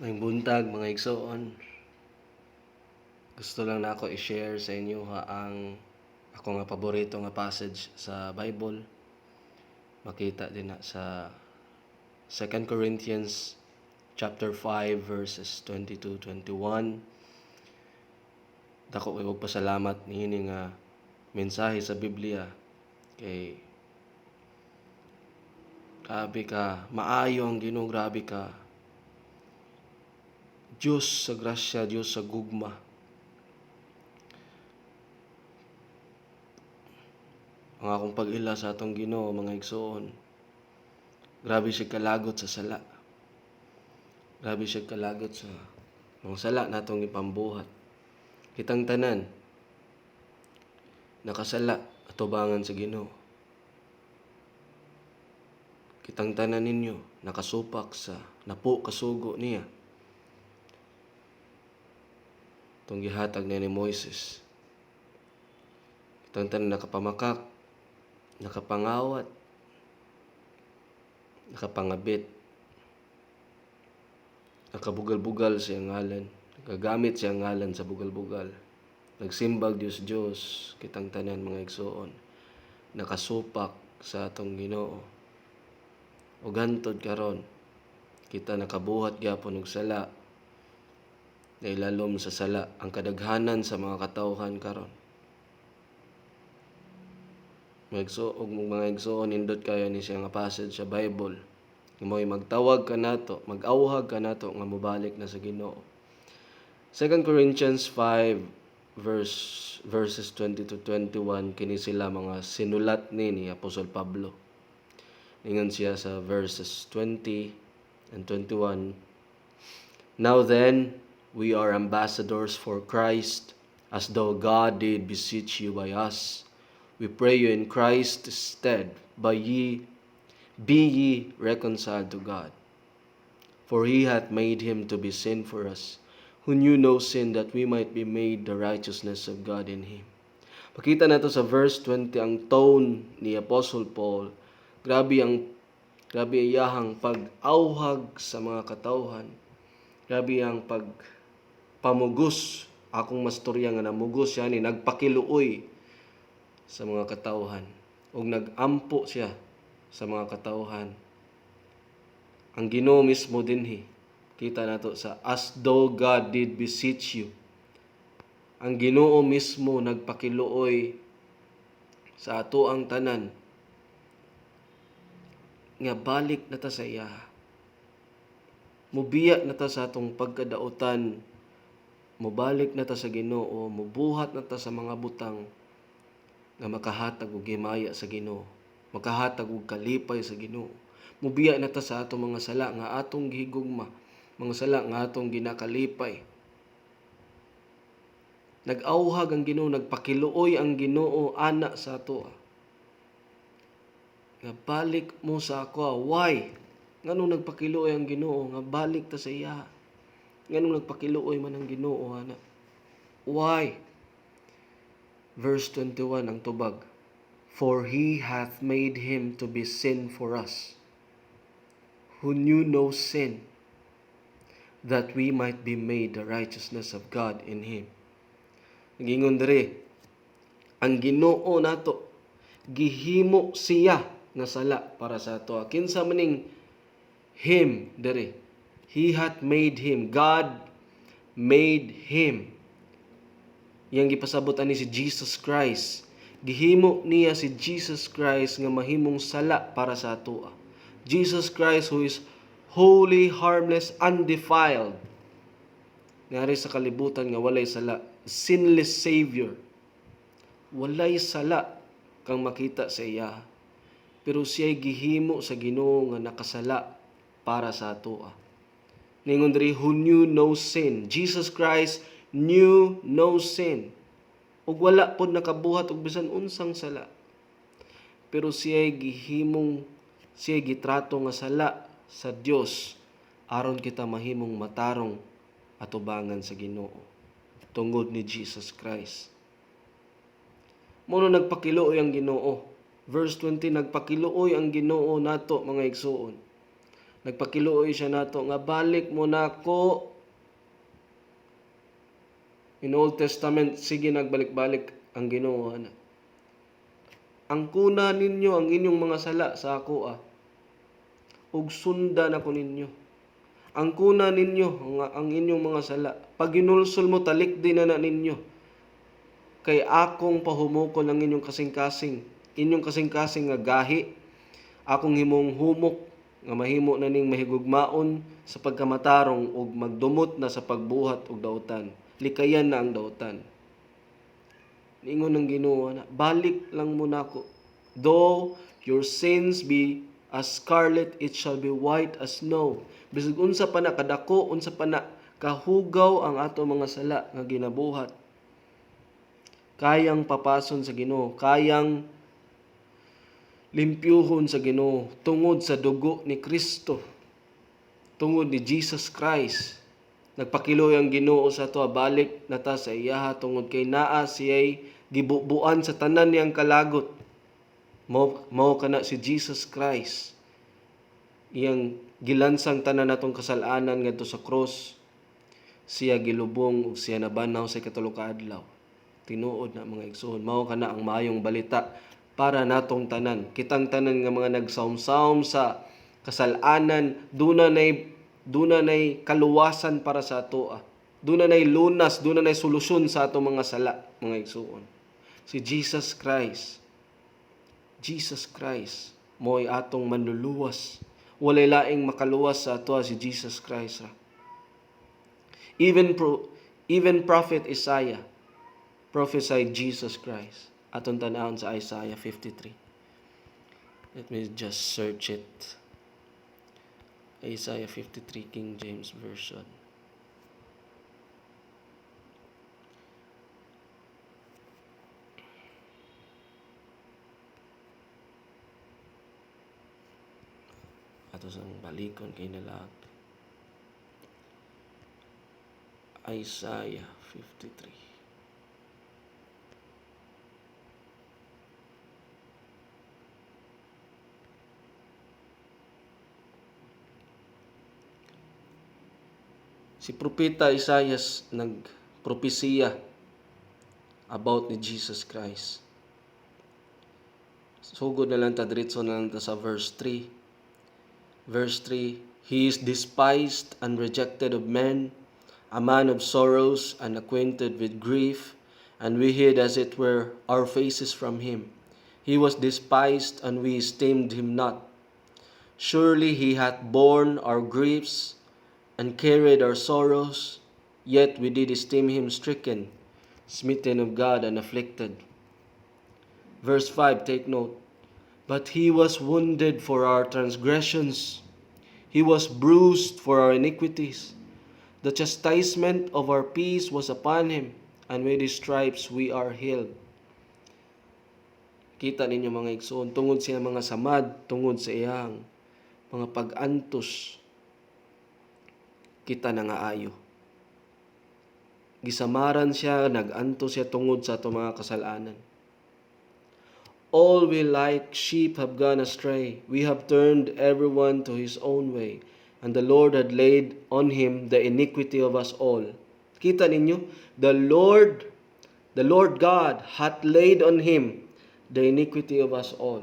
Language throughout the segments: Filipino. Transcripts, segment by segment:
May buntag mga igsoon. Gusto lang na ako i-share sa inyo ang ako nga paborito nga passage sa Bible. Makita din na sa 2 Corinthians chapter 5 verses 22-21. Dako kay pasalamat niini nga mensahe sa Biblia kay grabe ka, maayo ang Ginoo, grabe ka. Diyos sa grasya, Diyos sa gugma. Ang akong pag-ila sa atong Ginoo mga igsoon. Grabe siya kalagot sa sala. Grabe siya kalagot sa mga sala natong ipambuhat. Kitang tanan nakasala atubangan sa Ginoo. Kitang tanan ninyo nakasupak sa napo kasugo niya. Itong gihatag ni Moises. Kitang tanan nakapamakak, nakapangawat, nakapangabit, nakabugal-bugal siya ngalan, nagagamit siya ngalan sa bugal-bugal. Nagsimbag Diyos, kitang tanan mga igsoon, nakasupak sa atong Ginoo. O gantod karon, kita nakabuhat gyapon og sala, nailalom sa sala ang kadaghanan sa mga katawhan karon. Mga igsoon, indot kayo ni siya nga passage sa Bible. Mo'y magtawag ka nato, mag-awhag ka nato nga mobalik na sa Ginoo. 2 Corinthians 5 verses 20-21 kini sila mga sinulat ni Apostol Pablo. Ingon siya sa verses 20 and 21. Now then, we are ambassadors for Christ, as though God did beseech you by us. We pray you in Christ's stead, be ye reconciled to God. For he hath made him to be sin for us, who knew no sin, that we might be made the righteousness of God in him. Pakita nato sa verse 20 ang tone ni Apostle Paul. Grabe iyahang pag-awhag sa mga katawhan. Grabe ang pagpamugos. Akong mastorya nga namugos siya ni nagpakiluoy sa mga katawhan. O nagampo siya sa mga katawhan. Ang Ginoo mismo dinhi. Kita nato sa as though God did beseech you. Ang Ginoo mismo nagpakiluoy sa ato ang tanan nga balik na ta sa iya. Mubiya na ta sa atong pagkadautan. Mubalik na ta sa Ginoo. Mubuhat na ta sa mga butang nga makahatag og himaya sa Ginoo. Makahatag og kalipay sa Ginoo. Mubiya na ta sa atong mga sala nga atong gihigugma. Mga sala nga atong ginakalipay. Nag-awhag ang Ginoo, nagpakiluoy ang Ginoo ana sa ato. Nga balik mo sa ako. Why? Nganong nagpakiluoy ang Ginoo nga balik ta sa iya? Nganong nagpakiluoy man ang Ginoo ana? Why? Verse 21 ang tubag. For he hath made him to be sin for us, who knew no sin, that we might be made the righteousness of God in him. Nagingon diri, ang Ginoo nato gihimo siya nga sala para sa ato. Kinsa maning him diri? He hath made him. God made him. Yang gipasabot ani si Jesus Christ. Gihimo niya si Jesus Christ nga mahimong sala para sa ato. Jesus Christ who is holy, harmless, undefiled. Ngari sa kalibutan nga walay sala. Sinless Savior. Walay sala kang makita sa iya. Pero siya'y gihimo sa Ginoo nga nakasala para sa ato. Ningon diri, who knew no sin. Jesus Christ knew no sin. Ug wala pod nakabuhat og bisan unsang sala. Pero siya'y gitrato nga sala sa Dios aron kita mahimong matarong atubangan sa Ginoo tungod ni Jesus Christ. Mao nagpakiluoy ang Ginoo. Verse 20, nagpakiluoy ang Ginoo nato mga igsoon. Nagpakiluoy siya nato nga balik mo nako. In Old Testament, sige nagbalik-balik ang Ginoo ana. Ang kuna ninyo ang inyong mga sala sa ako ug sundan ako ninyo. Ang kuna ninyo ang inyong mga sala. Pag ginulsol mo talikdi na ninyo. Kay akong pahumukon ang inyong kasing-kasing. Inyong kasing-kasing nga gahi. Akong himong humok nga mahimo na ning mahigugmaon sa pagkamatarong ug magdumot na sa pagbuhat og dautan. Likayan na ang dautan. Ningon ng Ginoo na, balik lang mo nako. Though your sins be as scarlet, it shall be white as snow. Bisag unsa pa na kadako, unsa pa na kahugaw ang ato mga sala nga ginabuhat. Kayang papason sa Ginoo, kayang limpyuhon sa Ginoo tungod sa dugo ni Kristo, tungod ni Jesus Christ. Nagpakiloy ang Ginoo sa ato, balik na ta sa iyaha tungod kay naa siya'y gibubuan sa tanan niyang kalagot. Mao kana si Jesus Christ. Iyang gilansang tanan natong kasalanan ngadto sa cross. Siya gilubong ug siya nabanaw sa ikatulo ka adlaw. Tinuod na mga igsoon, mao kana ang maayong balita para natong tanan. Kitang tanan nga mga nagsaum-saum sa kasalanan, duna nay kaluwasan para sa ato. Duna nay lunas, duna nay solusyon sa ato mga sala, mga igsoon. Si Jesus Christ. Jesus Christ mo'y atong manluluwas. Walay laing makaluwas sa ato si Jesus Christ. Even Prophet Isaiah prophesied Jesus Christ. Atong tanawon sa Isaiah 53. Let me just search it. Isaiah 53, King James Version. Ato sang balikon kay nalag. Isaiah 53. Si Propeta Isaiah nagpropesiya about ni Jesus Christ. Sugod na lang ta, diretso na lang ta sa verse 3. Verse 3, He is despised and rejected of men, a man of sorrows and acquainted with grief, and we hid as it were our faces from him. He was despised and we esteemed him not. Surely he hath borne our griefs and carried our sorrows, yet we did esteem him stricken, smitten of God, and afflicted. Verse 5, take note. But he was wounded for our transgressions. He was bruised for our iniquities. The chastisement of our peace was upon him, and with his stripes we are healed. Kita ninyo mga igsoon, tungod siya mga samad, tungod sa iyang mga pag-antos, kita na nga ayo. Gisamaran siya, nag-antos siya tungod sa ato mga kasalanan. All we like sheep have gone astray. We have turned everyone to his own way. And the Lord had laid on him the iniquity of us all. Kita ninyo? The Lord God hath laid on him the iniquity of us all.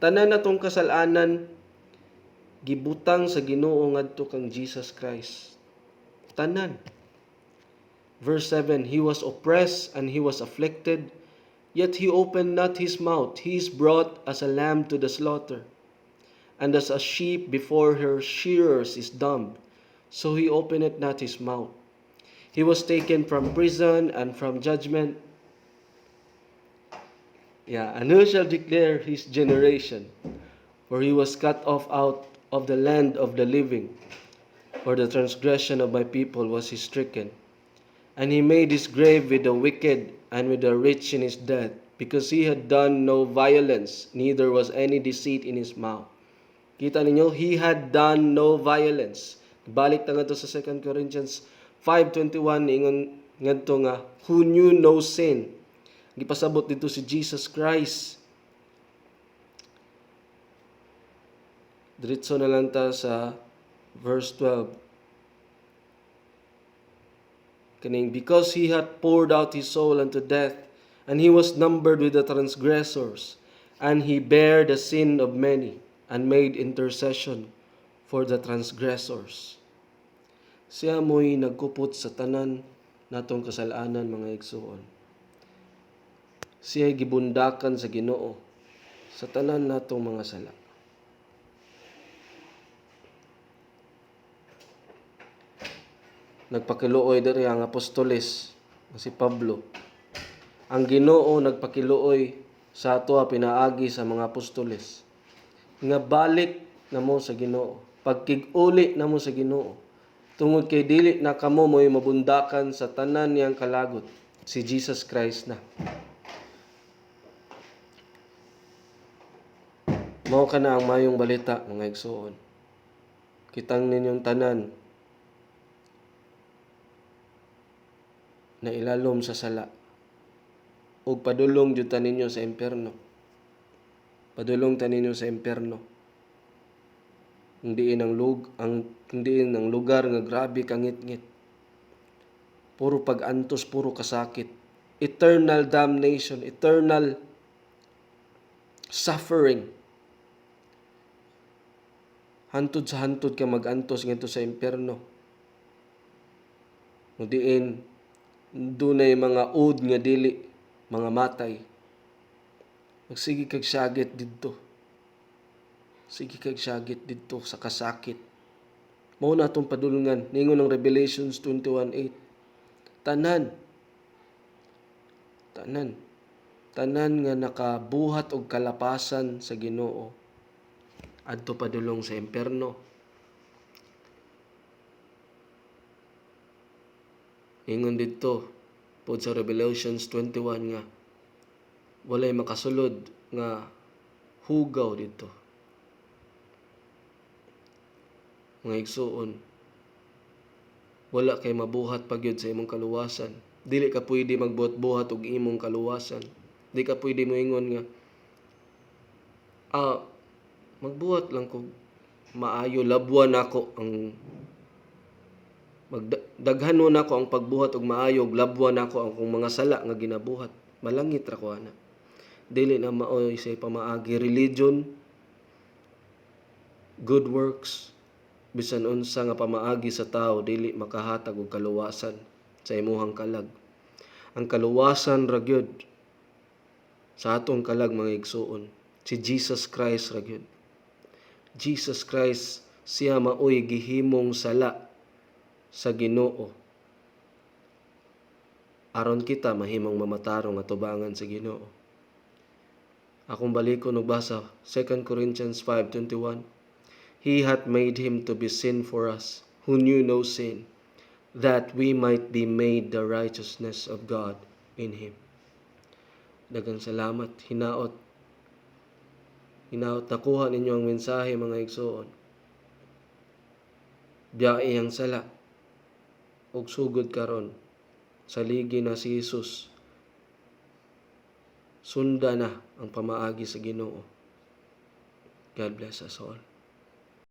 Tanan natong kasalanan, gibutang sa Ginoo ngadto kang Jesus Christ. Tanan. Verse 7, He was oppressed and he was afflicted, yet he opened not his mouth. He is brought as a lamb to the slaughter, and as a sheep before her shearers is dumb, so he openeth not his mouth. He was taken from prison and from judgment. And who shall declare his generation? For he was cut off out of the land of the living. For the transgression of my people was he stricken. And he made his grave with the wicked and with the rich in his death, because he had done no violence, neither was any deceit in his mouth. Kita ninyo, he had done no violence. Balik na nga to sa 2 Corinthians 5:21, ingon ngadto nga, who knew no sin. Gipasabot dito si Jesus Christ. Diretso na lang ta sa verse 12. Kaning, because he had poured out his soul unto death, and he was numbered with the transgressors, and he bare the sin of many, and made intercession for the transgressors. Siya mo'y nagkupot sa tanan natong kasalanan, mga igsoon. Siya'y gibundakan sa Ginoo sa tanan natong mga sala. Nagpakiluoy diri ang apostoles si Pablo. Ang Ginoo nagpakiluoy sa ato pinaagi sa mga apostoles nga balik na mo sa Ginoo, pagkig-uli na mo sa Ginoo, tungod kay dili na kamo mo'y mabundakan sa tanan niyang kalagot, si Jesus Christ na. Mao kana ang mayong balita, mga igsoon. Kitang ninyong tanan na ilalom sa sala, ug padulong jud ta ninyo sa impierno. Padulong ta ninyo sa impierno. Hindi ang lugar nga grabe kangit-ngit. Puro pag-antos, puro kasakit. Eternal damnation, eternal suffering. Hantod sa hantod ka mag-antos ngadto sa impierno. Mudiin dunay mga ud nga dili, mga matay. Magsige kag sagit didto. Sige kag sagit didto sa kasakit. Mao na atong padulungan ningon ng Revelations 21:8. Tanan nga nakabuhat og kalapasan sa Ginoo adto padulong sa impierno. Ingon dito pod sa Revelations 21 nga walay makasulod nga hugaw dito. Mga igsoon, wala kay mabuhat pagyud sa imong kaluwasan. Dili ka pwede magbuhat-buhat og imong kaluwasan. Di ka pwede moingon nga magbuhat lang ko maayo, labwan ako ang daghanon ako ang pagbuhat og maayo, labwan ako ang kung mga sala nga ginabuhat. Malangit ra ko ana. Dili na maoy say pamaagi religion, good works, bisan unsa nga pamaagi sa tao dili makahatag og kaluwasan sa imuhang kalag. Ang kaluwasan ra gyud sa atong kalag, mga igsoon, si Jesus Christ ra gyud. Jesus Christ, siya maoy gihimong sala sa Ginoo aron kita mahimong mamatarong atubangan sa Ginoo. Akong balikon og basa 2 Corinthians 5:21. He hath made him to be sin for us, who knew no sin, that we might be made the righteousness of God in him. Daghang salamat. Hinaot nakuha ninyo ang mensahe, mga igsoon. Biyae ang sala ug sugod karon sa ligi na si Jesus. Sunda na ang pamaagi sa Ginoo. God bless us all.